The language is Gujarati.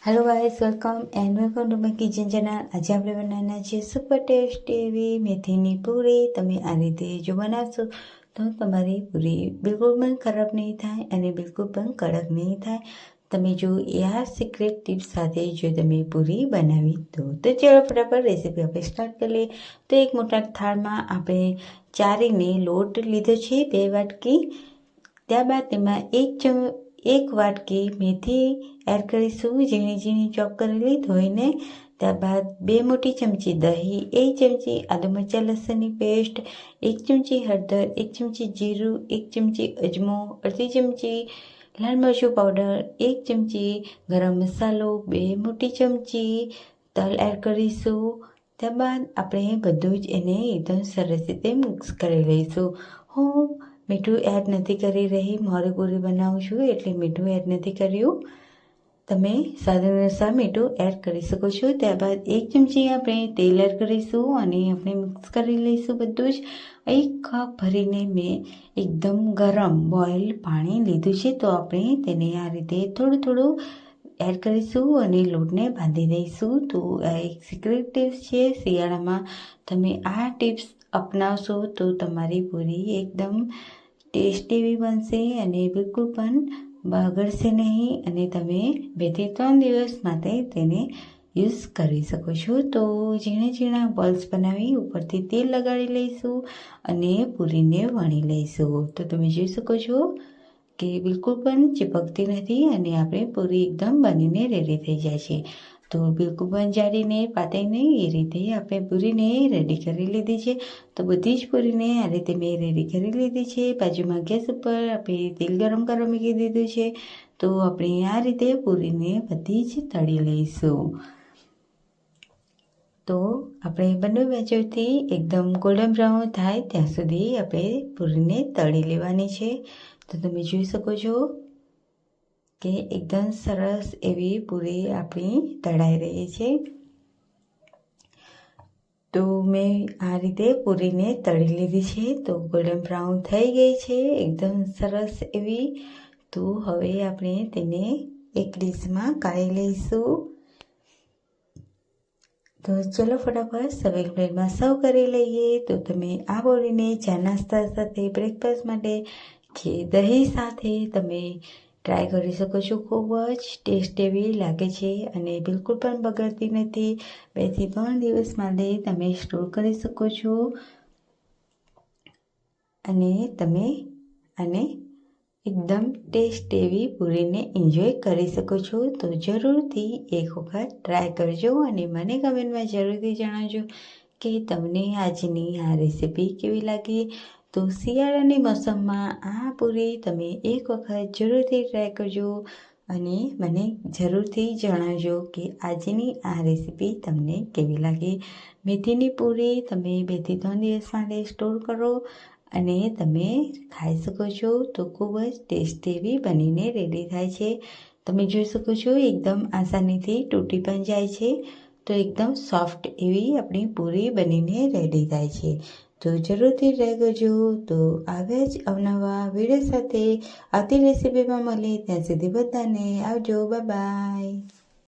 Hello guys, welcome to my kitchen channel. आज આપણે બનાવવાના છે સુપર ટેસ્ટી એવી મેથીની પૂરી। તમે આ રીતે જો બનાવશો તો તમારી પૂરી બિલકુલ પણ ખરાબ નહીં થાય અને બિલકુલ પણ કડક નહીં થાય। તમે જો આ સિક્રેટ ટિપ્સ સાથે જો તમે પૂરી બનાવી તો ચલો ફટાફટ રેસીપી આપણે સ્ટાર્ટ કરી લઈએ। તો એક મોટા થાળમાં આપણે ચારીને લોટ લીધો છે 2 વાટકી। ત્યારબાદ તેમાં એક વાટકી મેથી એડ કરીશું, ઝીણી ઝીણી ચોપ કરેલી ધોઈને। ત્યારબાદ 2 મોટી ચમચી દહીં, 1 ચમચી આદુ મરચાં લસણની પેસ્ટ, 1 ચમચી હળદર, 1 ચમચી જીરું, 1 ચમચી અજમો, અડધી ચમચી લાલ મરચું પાવડર, 1 ચમચી ગરમ મસાલો, 2 મોટી ચમચી તલ એડ કરીશું। ત્યારબાદ આપણે બધું જ એને એકદમ સરસ રીતે મિક્સ કરી લઈશું। હું મીઠું એડ નથી કરી રહી, મોરી પૂરી બનાવું છું એટલે મીઠું એડ નથી કર્યું। તમે સ્વાદ અનુસાર મીઠું એડ કરી શકો છો। ત્યારબાદ 1 ચમચી આપણે તેલ એડ કરીશું અને આપણે મિક્સ કરી લઈશું બધું જ। 1 કપ ભરીને મેં એકદમ ગરમ બોઇલ પાણી લીધું છે, તો આપણે તેને આ રીતે થોડું થોડું એડ કરીશું અને લોટને બાંધી દઈશું। તો આ એક સિક્રેટ ટિપ્સ છે, શિયાળામાં તમે આ ટિપ્સ અપનાવશો તો તમારી પૂરી એકદમ ટેસ્ટી એવી બનશે અને બિલકુલ પણ બગડશે નહીં અને તમે 2 થી 3 દિવસ માટે તેને યુઝ કરી શકો છો। તો ઝીણા ઝીણા બોલ્સ બનાવી ઉપરથી તેલ લગાડી લઈશું અને પૂરીને વણી લઈશું। તો તમે જોઈ શકો છો કે બિલકુલ પણ ચીપકતી નથી અને આપણે પૂરી એકદમ બનીને રેડી થઈ જાય છે। તો બિલકુલ પણ જાડીને પાતળી નહીં, એ રીતે આપણે પૂરીને રેડી કરી લીધી છે। તો બધી જ પૂરીને આ રીતે મેં રેડી કરી લીધી છે। બાજુમાં ગેસ ઉપર આપણે તેલ ગરમ કરવા મૂકી દીધું છે, તો આપણે આ રીતે પૂરીને બધી જ તળી લઈશું। તો આપણે બંને બાજુથી એકદમ ગોલ્ડન બ્રાઉન થાય ત્યાં સુધી આપણે પૂરીને તળી લેવાની છે। તો તમે જોઈ શકો છો કે એકદમ સરસ એવી પૂરી આપણી તળાઈ રહી છે। તો મેં આ રીતે પૂરીને તળી લીધી છે, તો ગોલ્ડન બ્રાઉન થઈ ગઈ છે એકદમ સરસ એવી। તો હવે આપણે તેને એક ડીશમાં કાઢી લઈશું। તો ચલો ફટાફટ સર્વિંગ પ્લેટમાં સર્વ કરી લઈએ। તો તમે આ પૂરીને ચા નાસ્તા સાથે, બ્રેકફાસ્ટ માટે કે દહીં સાથે તમે ટ્રાય કરી શકો છો। ખૂબ જ ટેસ્ટી એવી લાગે છે અને બિલકુલ પણ બગડતી નથી। 2 થી 3 દિવસ માટે તમે સ્ટોર કરી શકો છો અને તમે આને એકદમ ટેસ્ટ એવી પૂરીને એન્જોય કરી શકો છો। તો જરૂરથી એક વખત ટ્રાય કરજો અને મને કમેન્ટમાં જરૂરથી જણાવજો કે તમને આજની આ રેસીપી કેવી લાગી। તો શિયાળાની મોસમમાં આ પૂરી તમે એક વખત જરૂરથી ટ્રાય કરજો અને મને જરૂરથી જણાવજો કે આજની આ રેસીપી તમને કેવી લાગી। મેથીની પૂરી તમે 2 થી 3 દિવસ માટે સ્ટોર કરો અને તમે ખાઈ શકો છો। તો ખૂબ જ ટેસ્ટી એવી બનીને રેડી થાય છે। તમે જોઈ શકો છો એકદમ આસાનીથી તૂટી પણ જાય છે। તો એકદમ સોફ્ટ એવી આપણી પૂરી બનીને રેડી થાય છે। તો જરૂરથી ટ્રાય કરજો। તો આવ્યા જ અવનવા વિડીયો સાથે આવતી રેસીપીમાં મળીએ, ત્યાં સુધી બધાને આવજો, બાય બાય।